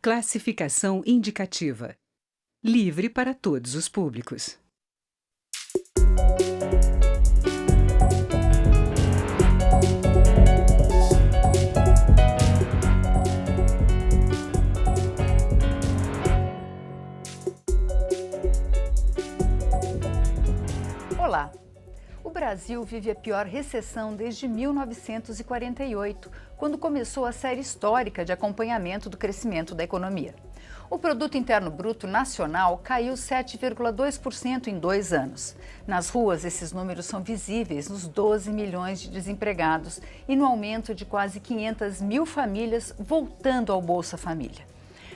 Classificação indicativa. Livre para todos os públicos. Olá! O Brasil vive a pior recessão desde 1948, quando começou a série histórica de acompanhamento do crescimento da economia. O Produto Interno Bruto Nacional caiu 7,2% em 2 anos. Nas ruas, esses números são visíveis nos 12 milhões de desempregados e no aumento de quase 500 mil famílias voltando ao Bolsa Família.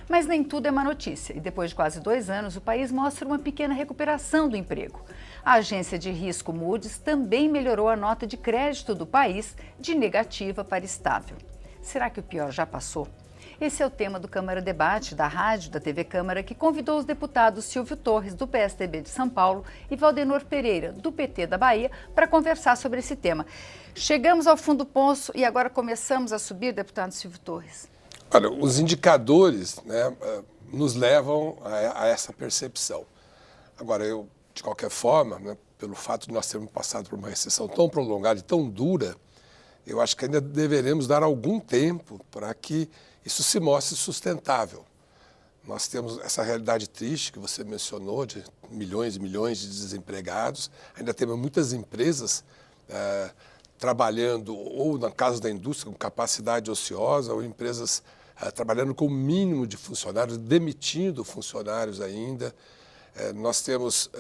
Mas nem tudo é má notícia e depois de quase 2 anos o país mostra uma pequena recuperação do emprego. A agência de risco Moody's também melhorou a nota de crédito do país de negativa para estável. Será que o pior já passou? Esse é o tema do Câmara Debate, da Rádio da TV Câmara, que convidou os deputados Silvio Torres, do PSDB de São Paulo, e Valdenor Pereira, do PT da Bahia, para conversar sobre esse tema. Chegamos ao fundo do poço e agora começamos a subir, deputado Silvio Torres. Olha, os indicadores, nos levam a essa percepção. Agora, de qualquer forma, pelo fato de nós termos passado por uma recessão tão prolongada e tão dura, eu acho que ainda deveremos dar algum tempo para que isso se mostre sustentável. Nós temos essa realidade triste que você mencionou, de milhões e milhões de desempregados. Ainda temos muitas empresas trabalhando, ou no caso da indústria, com capacidade ociosa, ou empresas trabalhando com o mínimo de funcionários, demitindo funcionários ainda. Nós temos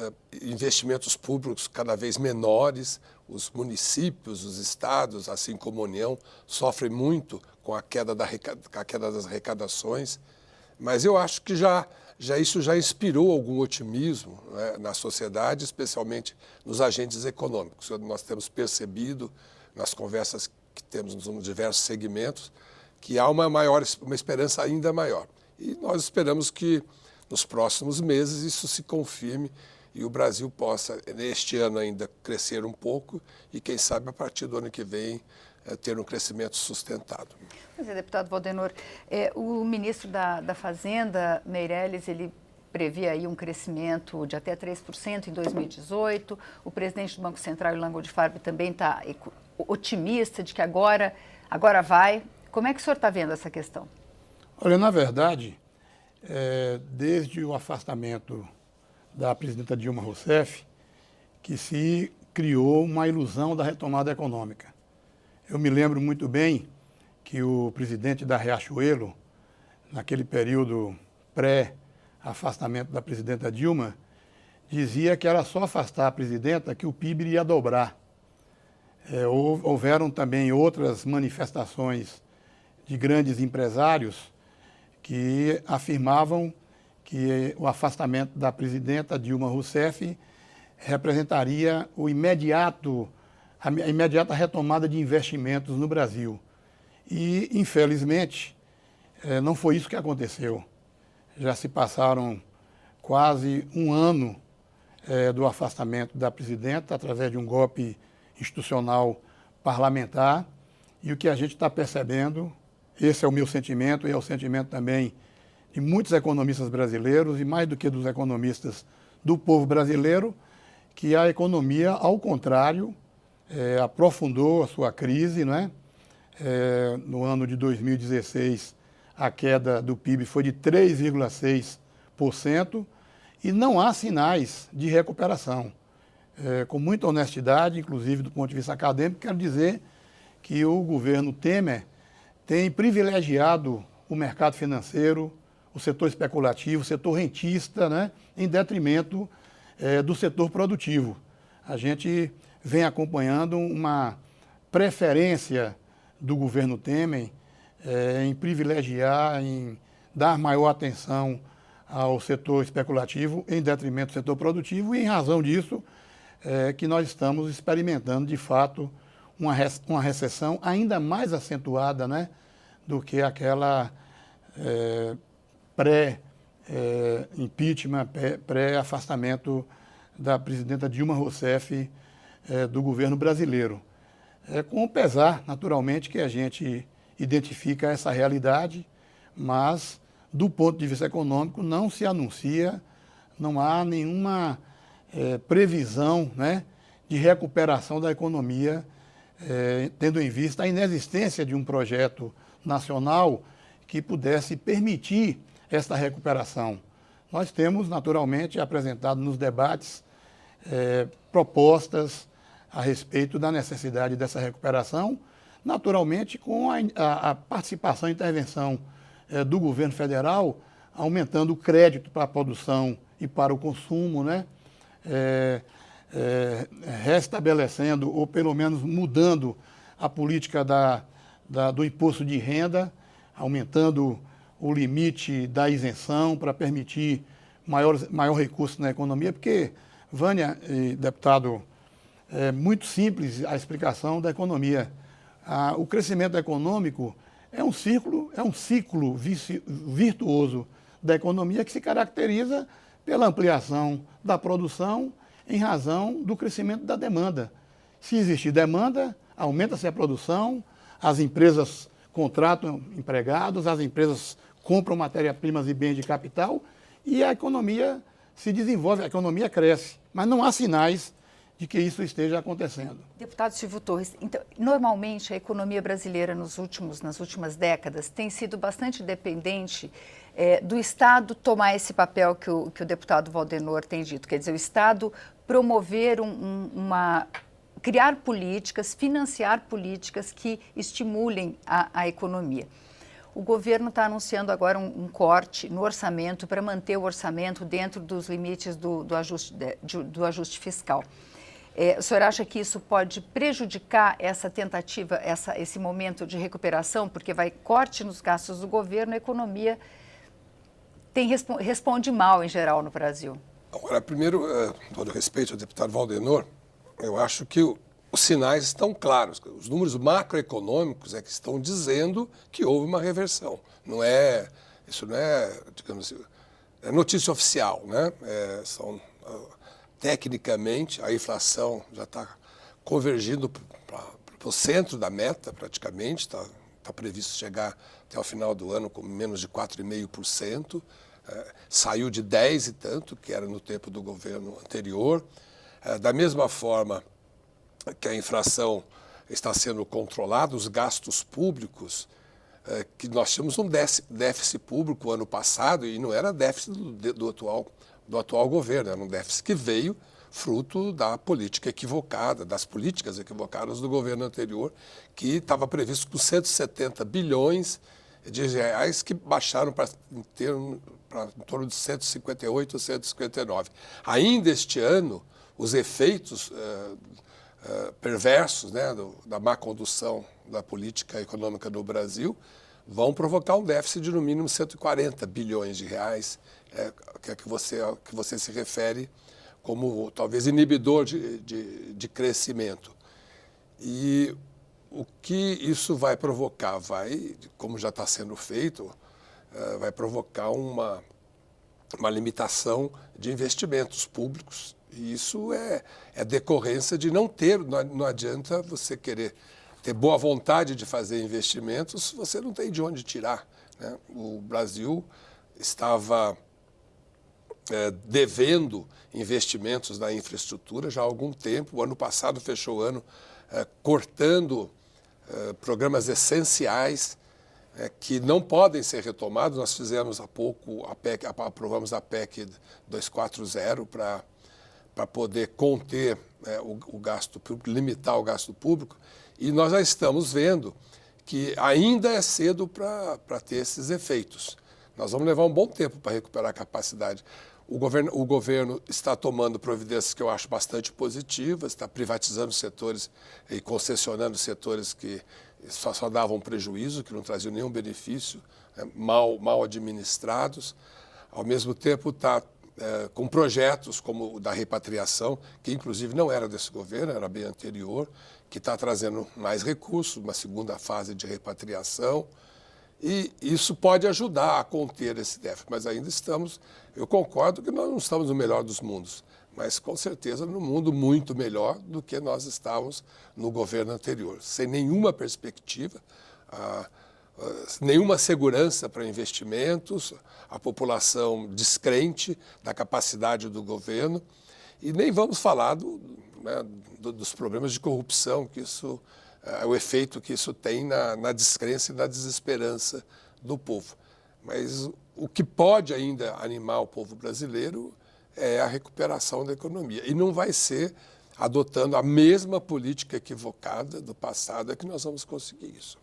investimentos públicos cada vez menores, os municípios, os estados, assim como a União, sofrem muito com a queda das arrecadações, mas eu acho que isso já inspirou algum otimismo, na sociedade, especialmente nos agentes econômicos. Nós temos percebido, nas conversas que temos nos diversos segmentos, que há uma esperança ainda maior. E nós esperamos que nos próximos meses isso se confirme e o Brasil possa, neste ano ainda, crescer um pouco e, quem sabe, a partir do ano que vem, ter um crescimento sustentado. Pois é, deputado Valdenor, o ministro da Fazenda, Meirelles, ele previa aí um crescimento de até 3% em 2018. O presidente do Banco Central, Ilan Goldfarb, também está otimista de que agora vai. Como é que o senhor está vendo essa questão? Olha, na verdade, desde o afastamento da presidenta Dilma Rousseff, que se criou uma ilusão da retomada econômica. Eu me lembro muito bem que o presidente da Riachuelo, naquele período pré-afastamento da presidenta Dilma, dizia que era só afastar a presidenta que o PIB iria dobrar. Houveram também outras manifestações de grandes empresários que afirmavam que o afastamento da presidenta Dilma Rousseff representaria a imediata retomada de investimentos no Brasil. E, infelizmente, não foi isso que aconteceu. Já se passaram quase um ano do afastamento da presidenta, através de um golpe institucional parlamentar, e o que a gente está percebendo, esse é o meu sentimento e é o sentimento também de muitos economistas brasileiros, e mais do que dos economistas do povo brasileiro, que a economia, ao contrário, aprofundou a sua crise, no ano de 2016, a queda do PIB foi de 3,6% e não há sinais de recuperação. Com muita honestidade, inclusive do ponto de vista acadêmico, quero dizer que o governo Temer tem privilegiado o mercado financeiro, o setor especulativo, o setor rentista, em detrimento do setor produtivo. A gente vem acompanhando uma preferência do governo Temer em privilegiar, em dar maior atenção ao setor especulativo em detrimento do setor produtivo, e em razão disso que nós estamos experimentando, de fato, uma recessão ainda mais acentuada, do que aquela pré-impeachment, pré-afastamento da presidenta Dilma Rousseff do governo brasileiro. Com o pesar, naturalmente, que a gente identifica essa realidade, mas do ponto de vista econômico, não se anuncia, não há nenhuma previsão, né, de recuperação da economia, tendo em vista a inexistência de um projeto nacional que pudesse permitir esta recuperação. Nós temos, naturalmente, apresentado nos debates propostas a respeito da necessidade dessa recuperação, naturalmente com a participação e intervenção do governo federal, aumentando o crédito para a produção e para o consumo, né? Restabelecendo ou pelo menos mudando a política do imposto de renda, aumentando o limite da isenção para permitir maior recurso na economia, porque, Vânia e deputado, é muito simples a explicação da economia. O crescimento econômico é um ciclo virtuoso da economia que se caracteriza pela ampliação da produção em razão do crescimento da demanda. Se existir demanda, aumenta-se a produção, as empresas contratam empregados, as empresas compram matéria-primas e bens de capital e a economia se desenvolve, a economia cresce. Mas não há sinais de que isso esteja acontecendo. Deputado Silvio Torres, então, normalmente a economia brasileira nas últimas décadas tem sido bastante dependente do Estado tomar esse papel que o deputado Valdenor tem dito, quer dizer, o Estado promover criar políticas, financiar políticas que estimulem a economia. O governo está anunciando agora um corte no orçamento para manter o orçamento dentro dos limites do ajuste fiscal. O senhor acha que isso pode prejudicar essa tentativa, esse momento de recuperação, porque vai corte nos gastos do governo, a economia responde mal em geral no Brasil? Agora, primeiro, todo respeito ao deputado Valdenor, eu acho que os sinais estão claros. Os números macroeconômicos é que estão dizendo que houve uma reversão. Isso não é, digamos assim, é notícia oficial, né? Tecnicamente, a inflação já está convergindo para o centro da meta, praticamente. Está previsto chegar até o final do ano com menos de 4,5%. Saiu de 10 e tanto, que era no tempo do governo anterior. Da mesma forma que a inflação está sendo controlada, os gastos públicos, que nós tínhamos um déficit público ano passado, e não era déficit do atual governo, era um déficit que veio fruto da política equivocada, das políticas equivocadas do governo anterior, que estava previsto com 170 bilhões de reais, que baixaram para em torno de 158, 159. Ainda este ano, os efeitos perversos, né, da má condução da política econômica no Brasil vão provocar um déficit de no mínimo 140 bilhões de reais, que você se refere como talvez inibidor de crescimento. E o que isso vai provocar? Como já está sendo feito, vai provocar uma limitação de investimentos públicos. E isso é decorrência de não adianta você querer ter boa vontade de fazer investimentos se você não tem de onde tirar, né? O Brasil estava devendo investimentos na infraestrutura já há algum tempo. O ano passado fechou o ano cortando programas essenciais que não podem ser retomados. Nós fizemos há pouco aprovamos a PEC 240 para poder conter o gasto público, limitar o gasto público, e nós já estamos vendo que ainda é cedo para ter esses efeitos. Nós vamos levar um bom tempo para recuperar a capacidade. O governo está tomando providências que eu acho bastante positivas, está privatizando setores e concessionando setores que só davam prejuízo, que não traziam nenhum benefício, mal administrados. Ao mesmo tempo está com projetos como o da repatriação, que inclusive não era desse governo, era bem anterior, que está trazendo mais recursos, uma segunda fase de repatriação, e isso pode ajudar a conter esse déficit. Mas ainda eu concordo que nós não estamos no melhor dos mundos, mas com certeza num mundo muito melhor do que nós estávamos no governo anterior, sem nenhuma perspectiva. nenhuma segurança para investimentos, a população descrente da capacidade do governo, e nem vamos falar dos problemas de corrupção, que isso, o efeito que isso tem na descrença e na desesperança do povo. Mas o que pode ainda animar o povo brasileiro é a recuperação da economia. E não vai ser adotando a mesma política equivocada do passado é que nós vamos conseguir isso.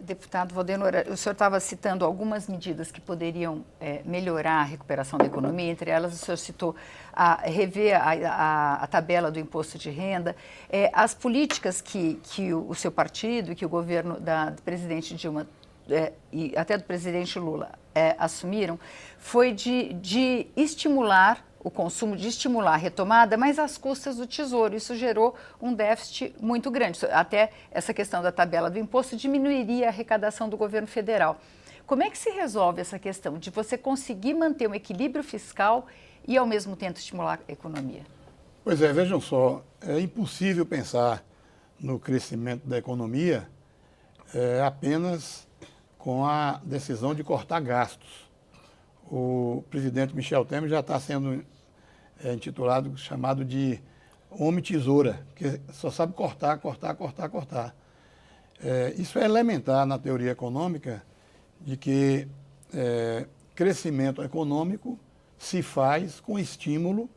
Deputado Valdenor, o senhor estava citando algumas medidas que poderiam melhorar a recuperação da economia, entre elas o senhor citou rever a tabela do imposto de renda. As políticas que o seu partido e que o governo do presidente Dilma e até do presidente Lula assumiram foi de estimular o consumo, de estimular a retomada, mas às custas do Tesouro. Isso gerou um déficit muito grande. Até essa questão da tabela do imposto diminuiria a arrecadação do governo federal. Como é que se resolve essa questão de você conseguir manter um equilíbrio fiscal e, ao mesmo tempo, estimular a economia? Pois é, vejam só, é impossível pensar no crescimento da economia apenas com a decisão de cortar gastos. O presidente Michel Temer já está sendo intitulado, chamado de homem-tesoura, que só sabe cortar, cortar, cortar, cortar. Isso é elementar na teoria econômica de que crescimento econômico se faz com estímulo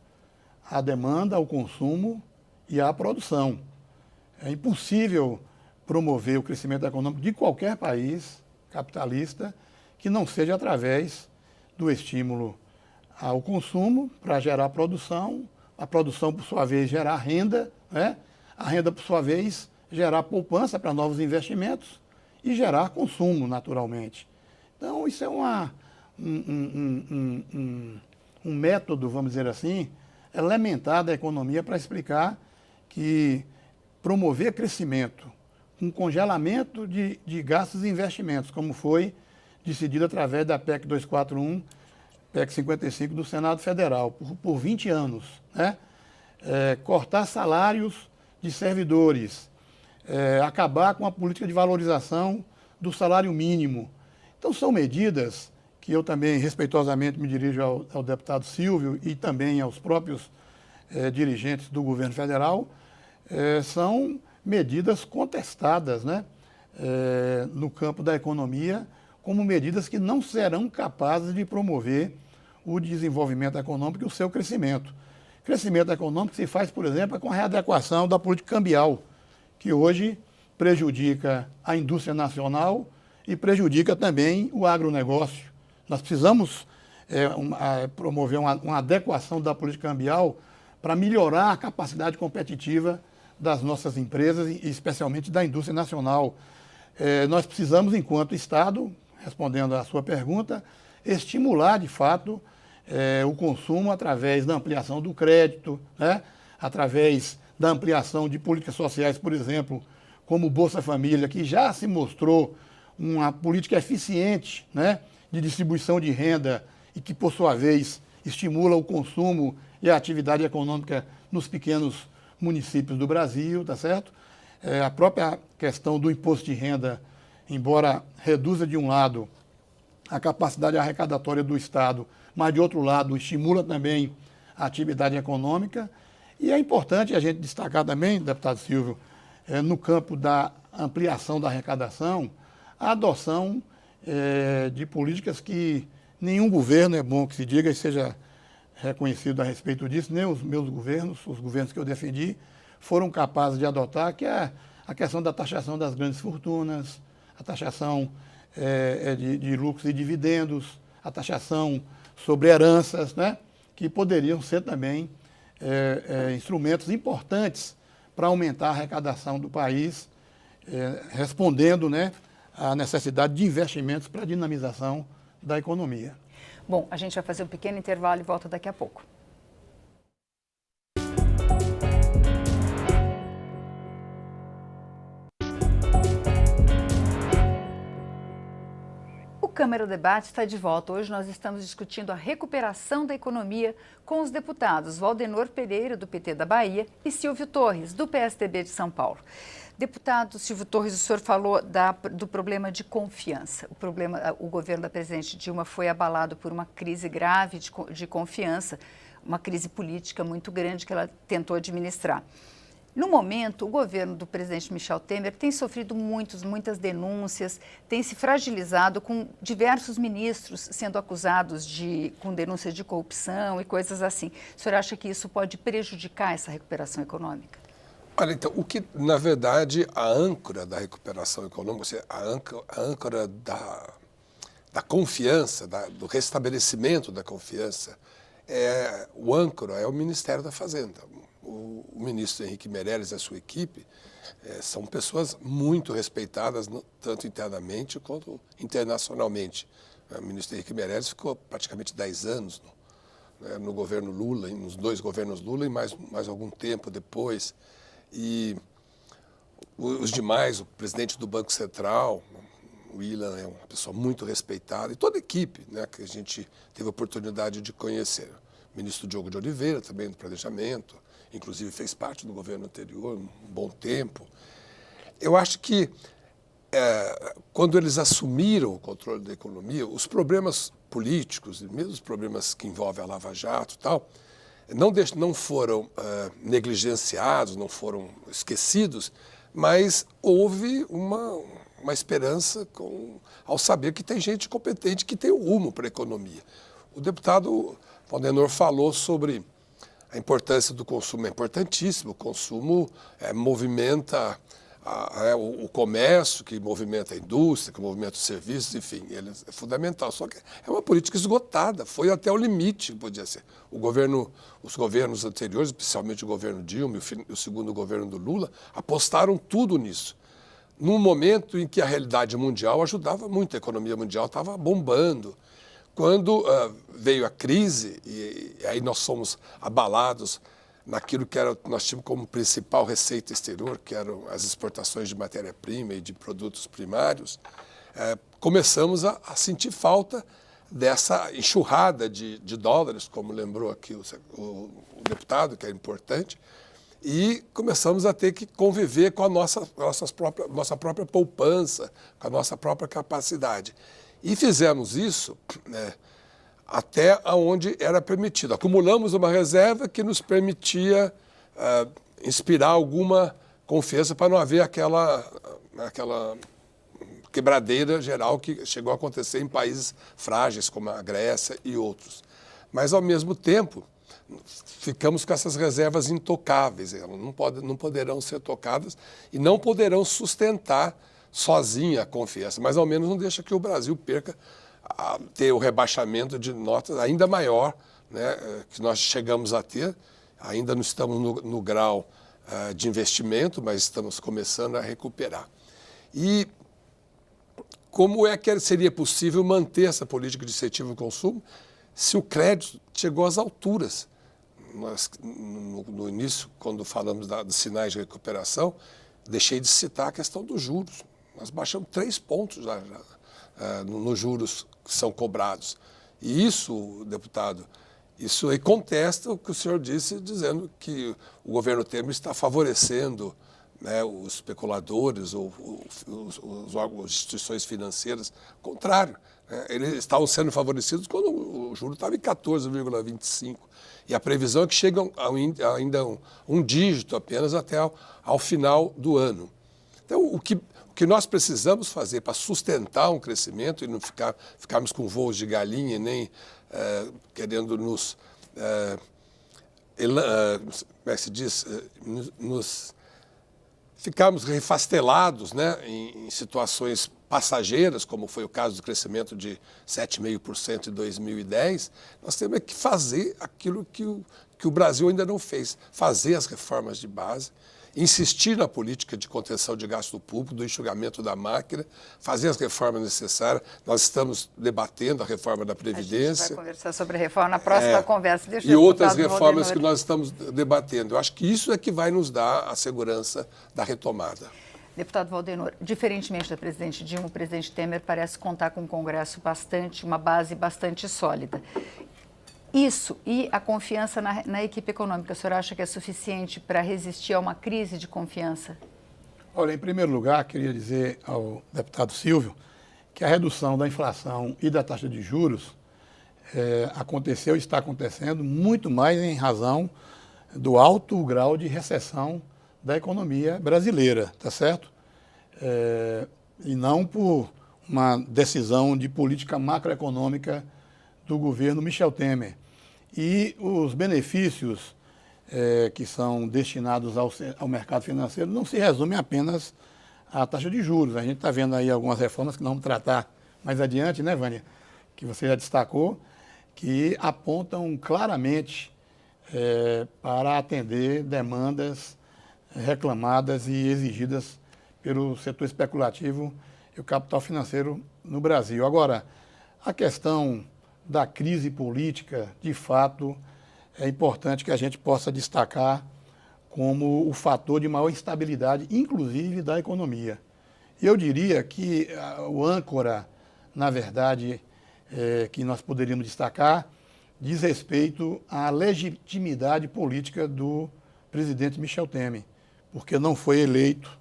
à demanda, ao consumo e à produção. É impossível promover o crescimento econômico de qualquer país capitalista que não seja através do estímulo ao consumo para gerar produção, a produção, por sua vez, gerar renda, né? A renda, por sua vez, gerar poupança para novos investimentos e gerar consumo, naturalmente. Então, isso é um método, vamos dizer assim, elementar da economia para explicar que promover crescimento com congelamento de gastos e investimentos, como foi decidido através da PEC 241, PEC 55 do Senado Federal, por 20 anos. Né? Cortar salários de servidores, acabar com a política de valorização do salário mínimo. Então, são medidas que eu também, respeitosamente, me dirijo ao deputado Silvio e também aos próprios dirigentes do governo federal, são medidas contestadas, né? No campo da economia, como medidas que não serão capazes de promover o desenvolvimento econômico e o seu crescimento. Crescimento econômico se faz, por exemplo, com a readequação da política cambial, que hoje prejudica a indústria nacional e prejudica também o agronegócio. Nós precisamos promover uma adequação da política cambial para melhorar a capacidade competitiva das nossas empresas e especialmente da indústria nacional. Nós precisamos, enquanto Estado, respondendo à sua pergunta, estimular, de fato, o consumo através da ampliação do crédito, né? Através da ampliação de políticas sociais, por exemplo, como o Bolsa Família, que já se mostrou uma política eficiente, né? De distribuição de renda e que, por sua vez, estimula o consumo e a atividade econômica nos pequenos municípios do Brasil, tá certo? A própria questão do imposto de renda, embora reduza de um lado a capacidade arrecadatória do Estado, mas de outro lado estimula também a atividade econômica. E é importante a gente destacar também, deputado Silvio, no campo da ampliação da arrecadação, a adoção de políticas que nenhum governo, é bom que se diga e seja reconhecido a respeito disso, nem os meus governos, os governos que eu defendi, foram capazes de adotar, que é a questão da taxação das grandes fortunas, a taxação de lucros e dividendos, a taxação sobre heranças, né, que poderiam ser também instrumentos importantes para aumentar a arrecadação do país, respondendo, né, à necessidade de investimentos para a dinamização da economia. Bom, a gente vai fazer um pequeno intervalo e volta daqui a pouco. O Câmara Debate está de volta. Hoje nós estamos discutindo a recuperação da economia com os deputados Valdenor Pereira, do PT da Bahia, e Silvio Torres, do PSDB de São Paulo. Deputado Silvio Torres, o senhor falou do problema de confiança. O governo da presidente Dilma foi abalado por uma crise grave de confiança, uma crise política muito grande que ela tentou administrar. No momento, o governo do presidente Michel Temer tem sofrido muitas denúncias, tem se fragilizado com diversos ministros sendo acusados com denúncias de corrupção e coisas assim. O senhor acha que isso pode prejudicar essa recuperação econômica? Olha, então, na verdade, a âncora da recuperação econômica, a âncora da confiança, do restabelecimento da confiança, o âncora é o Ministério da Fazenda. O ministro Henrique Meirelles e a sua equipe são pessoas muito respeitadas, tanto internamente quanto internacionalmente. O ministro Henrique Meirelles ficou praticamente 10 anos no governo Lula, nos 2 governos Lula e mais algum tempo depois. E os demais, o presidente do Banco Central, o Ilan, é uma pessoa muito respeitada, e toda a equipe, né, que a gente teve a oportunidade de conhecer. O ministro Diogo de Oliveira, também do Planejamento, inclusive fez parte do governo anterior um bom tempo. Eu acho que, quando eles assumiram o controle da economia, os problemas políticos, e mesmo os problemas que envolvem a Lava Jato e tal, não foram negligenciados, não foram esquecidos, mas houve uma esperança ao saber que tem gente competente que tem o rumo para a economia. O deputado Valdenor falou sobre a importância do consumo. É importantíssimo. O consumo movimenta o comércio, que movimenta a indústria, que movimenta os serviços, enfim, ele é fundamental. Só que é uma política esgotada, foi até o limite, podia ser. Os governos anteriores, especialmente o governo Dilma e o segundo governo do Lula, apostaram tudo nisso. Num momento em que a realidade mundial ajudava muito, a economia mundial estava bombando. Quando veio a crise, e aí nós fomos abalados naquilo que nós tínhamos como principal receita exterior, que eram as exportações de matéria-prima e de produtos primários, começamos a sentir falta dessa enxurrada de dólares, como lembrou aqui o deputado, que é importante, e começamos a ter que conviver com a nossa própria poupança, com a nossa própria capacidade. E fizemos isso, né, até onde era permitido. Acumulamos uma reserva que nos permitia inspirar alguma confiança para não haver aquela quebradeira geral que chegou a acontecer em países frágeis, como a Grécia e outros. Mas, ao mesmo tempo, ficamos com essas reservas intocáveis. Elas não poderão ser tocadas e não poderão sustentar sozinha a confiança, mas ao menos não deixa que o Brasil perca ter o rebaixamento de notas ainda maior, né, que nós chegamos a ter. Ainda não estamos no grau de investimento, mas estamos começando a recuperar. E como é que seria possível manter essa política de incentivo ao consumo se o crédito chegou às alturas? Nós, no início, quando falamos dos sinais de recuperação, deixei de citar a questão dos juros. Nós baixamos 3 pontos nos juros que são cobrados. E isso, deputado, isso aí contesta o que o senhor disse, dizendo que o governo Temer está favorecendo, né, os especuladores ou as instituições financeiras. Ao contrário, né, eles estavam sendo favorecidos quando o juro estava em 14,25%. E a previsão é que chegam ainda um dígito apenas até ao final do ano. Então, o que nós precisamos fazer para sustentar um crescimento e não ficarmos com voos de galinha, nem querendo nos, como é que se diz, ficarmos refastelados, né, em situações passageiras, como foi o caso do crescimento de 7,5% em 2010, nós temos que fazer aquilo que o Brasil ainda não fez, fazer as reformas de base, insistir na política de contenção de gasto público, do enxugamento da máquina, fazer as reformas necessárias. Nós estamos debatendo a reforma da Previdência. A gente vai conversar sobre a reforma na próxima conversa. E outras reformas que nós estamos debatendo. Eu acho que isso é que vai nos dar a segurança da retomada. Deputado Valdenor, diferentemente da presidente Dilma, o presidente Temer parece contar com um Congresso uma base bastante sólida. Isso e a confiança na equipe econômica, o senhor acha que é suficiente para resistir a uma crise de confiança? Olha, em primeiro lugar, queria dizer ao deputado Silvio que a redução da inflação e da taxa de juros aconteceu e está acontecendo muito mais em razão do alto grau de recessão da economia brasileira, tá certo? E não por uma decisão de política macroeconômica do governo Michel Temer. E os benefícios que são destinados ao mercado financeiro não se resumem apenas à taxa de juros. A gente está vendo aí algumas reformas que nós vamos tratar mais adiante, né, Vânia? Que você já destacou, que apontam claramente para atender demandas reclamadas e exigidas pelo setor especulativo e o capital financeiro no Brasil. Agora, a questão da crise política, de fato, é importante que a gente possa destacar como o fator de maior instabilidade, inclusive da economia. Eu diria que o âncora, na verdade, que nós poderíamos destacar, diz respeito à legitimidade política do presidente Michel Temer, porque não foi eleito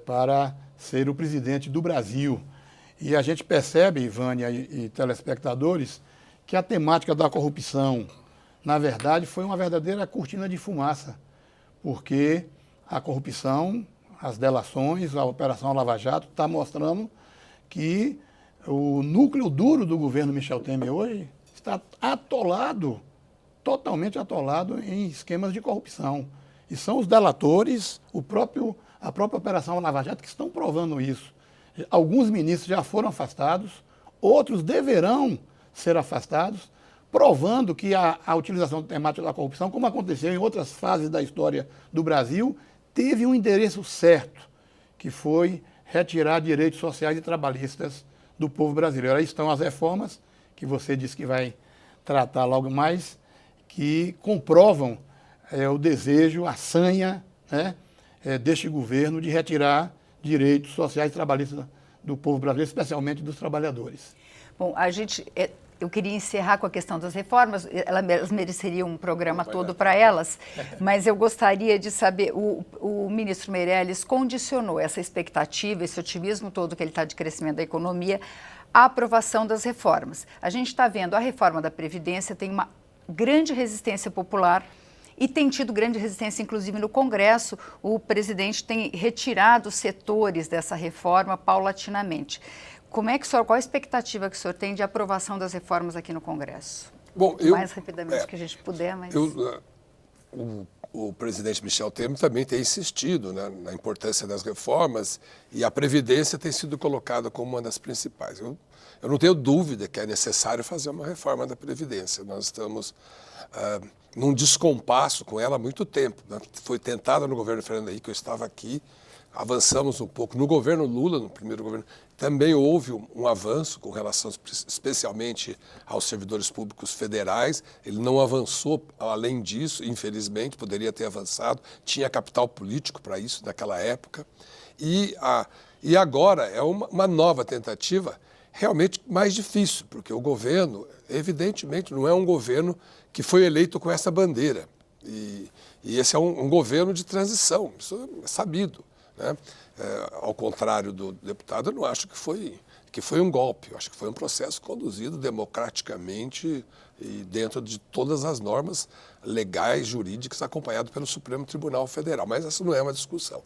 para ser o presidente do Brasil. E a gente percebe, Vânia e telespectadores, que a temática da corrupção, na verdade, foi uma verdadeira cortina de fumaça, porque a corrupção, as delações, a Operação Lava Jato está mostrando que o núcleo duro do governo Michel Temer hoje está atolado, totalmente atolado em esquemas de corrupção. E são os delatores, a própria Operação Lava Jato que estão provando isso. Alguns ministros já foram afastados, outros deverão ser afastados, provando que a utilização temática da corrupção, como aconteceu em outras fases da história do Brasil, teve um endereço certo, que foi retirar direitos sociais e trabalhistas do povo brasileiro. Aí estão as reformas, que você disse que vai tratar logo mais, que comprovam o desejo, a sanha, né, deste governo de retirar direitos sociais e trabalhistas do povo brasileiro, especialmente dos trabalhadores. Bom, eu queria encerrar com a questão das reformas, elas mereceriam um programa todo para elas, mas eu gostaria de saber, o ministro Meirelles condicionou essa expectativa, esse otimismo todo que ele está de crescimento da economia, à aprovação das reformas. A gente está vendo a reforma da Previdência tem uma grande resistência popular, e tem tido grande resistência, inclusive, no Congresso. O presidente tem retirado setores dessa reforma paulatinamente. Qual a expectativa que o senhor tem de aprovação das reformas aqui no Congresso? Bom, mais rapidamente que a gente puder, mas... O presidente Michel Temer também tem insistido, né, na importância das reformas, e a Previdência tem sido colocada como uma das principais. Eu não tenho dúvida que é necessário fazer uma reforma da Previdência. Nós estamos num descompasso com ela há muito tempo, né? Foi tentada no governo Fernando Henrique, eu estava aqui, avançamos um pouco. No governo Lula, no primeiro governo, também houve um avanço com relação especialmente aos servidores públicos federais. Ele não avançou além disso, infelizmente, poderia ter avançado. Tinha capital político para isso naquela época. E agora é uma nova tentativa realmente mais difícil, porque o governo, evidentemente, não é um governo que foi eleito com essa bandeira. E esse é um governo de transição, isso é sabido, né? Ao contrário do deputado, eu não acho que foi um golpe, eu acho que foi um processo conduzido democraticamente e dentro de todas as normas legais, jurídicas, acompanhado pelo Supremo Tribunal Federal, mas essa não é uma discussão.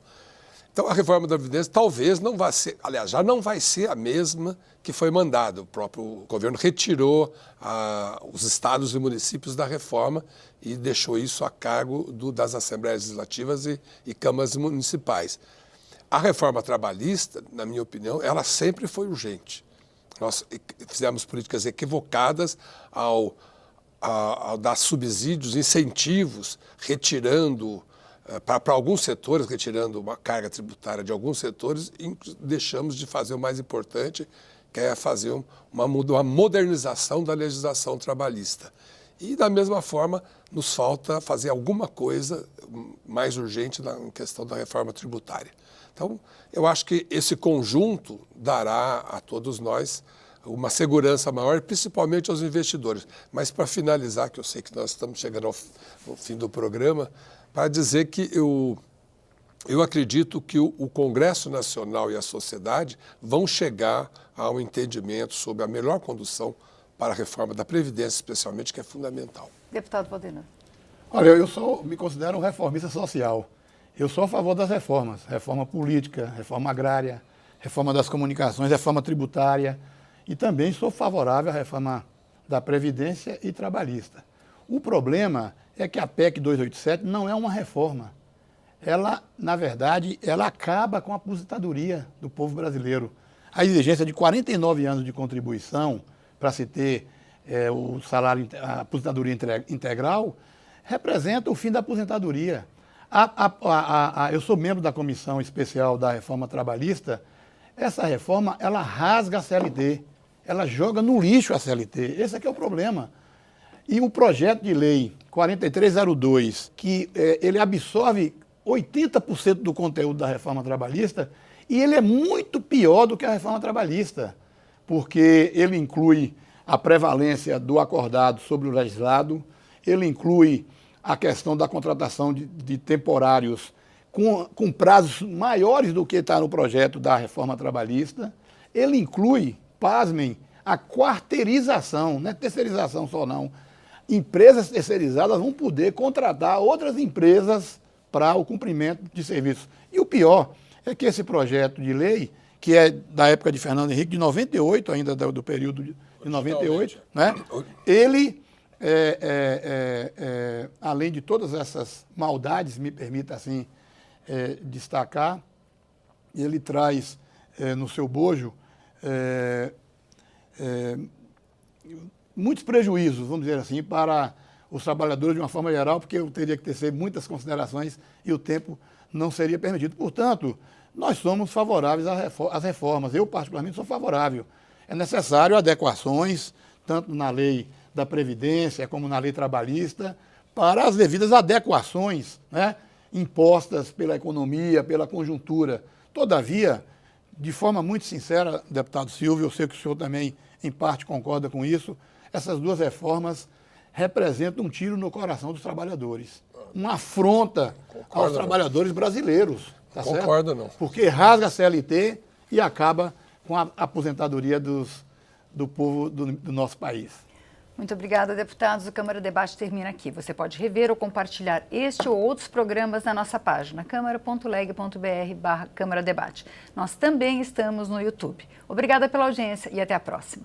Então, a reforma da Previdência talvez não vá ser, aliás, já não vai ser a mesma que foi mandada. O próprio governo retirou os estados e municípios da reforma e deixou isso a cargo das Assembleias Legislativas e câmaras municipais. A reforma trabalhista, na minha opinião, ela sempre foi urgente. Nós fizemos políticas equivocadas ao dar subsídios, incentivos, retirando... para alguns setores, retirando uma carga tributária de alguns setores, e deixamos de fazer o mais importante, que é fazer uma modernização da legislação trabalhista. E, da mesma forma, nos falta fazer alguma coisa mais urgente na questão da reforma tributária. Então, eu acho que esse conjunto dará a todos nós uma segurança maior, principalmente aos investidores. Mas, para finalizar, que eu sei que nós estamos chegando ao fim do programa, para dizer que eu acredito que o Congresso Nacional e a sociedade vão chegar a um entendimento sobre a melhor condução para a reforma da Previdência, especialmente, que é fundamental. Deputado Valdenar. Olha, eu me considero um reformista social. Eu sou a favor das reformas, reforma política, reforma agrária, reforma das comunicações, reforma tributária, e também sou favorável à reforma da Previdência e trabalhista. O problema é que a PEC 287 não é uma reforma. Ela, na verdade, ela acaba com a aposentadoria do povo brasileiro. A exigência de 49 anos de contribuição para se ter o salário, a aposentadoria integral, representa o fim da aposentadoria. Eu sou membro da Comissão Especial da Reforma Trabalhista. Essa reforma, ela rasga a CLT, ela joga no lixo a CLT. Esse aqui é o problema. E o projeto de lei 4302, que ele absorve 80% do conteúdo da reforma trabalhista, e ele é muito pior do que a reforma trabalhista, porque ele inclui a prevalência do acordado sobre o legislado, ele inclui a questão da contratação de temporários com prazos maiores do que está no projeto da reforma trabalhista, ele inclui, pasmem, a quarteirização, não é terceirização só não. Empresas terceirizadas vão poder contratar outras empresas para o cumprimento de serviços. E o pior é que esse projeto de lei, que é da época de Fernando Henrique, de 98, ainda do período de 98, né? Ele, além de todas essas maldades, me permita assim destacar, ele traz no seu bojo muitos prejuízos, vamos dizer assim, para os trabalhadores de uma forma geral, porque eu teria que tecer muitas considerações e o tempo não seria permitido. Portanto, nós somos favoráveis às reformas. Eu, particularmente, sou favorável. É necessário adequações, tanto na lei da Previdência como na lei trabalhista, para as devidas adequações, né, impostas pela economia, pela conjuntura. Todavia, de forma muito sincera, deputado Silvio, eu sei que o senhor também, em parte, concorda com isso, essas duas reformas representam um tiro no coração dos trabalhadores. Uma afronta aos trabalhadores brasileiros. Tá certo? Concordo, não. Porque rasga a CLT e acaba com a aposentadoria do povo do nosso país. Muito obrigada, deputados. O Câmara Debate termina aqui. Você pode rever ou compartilhar este ou outros programas na nossa página, câmara.leg.br/Câmara Debate. Nós também estamos no YouTube. Obrigada pela audiência e até a próxima.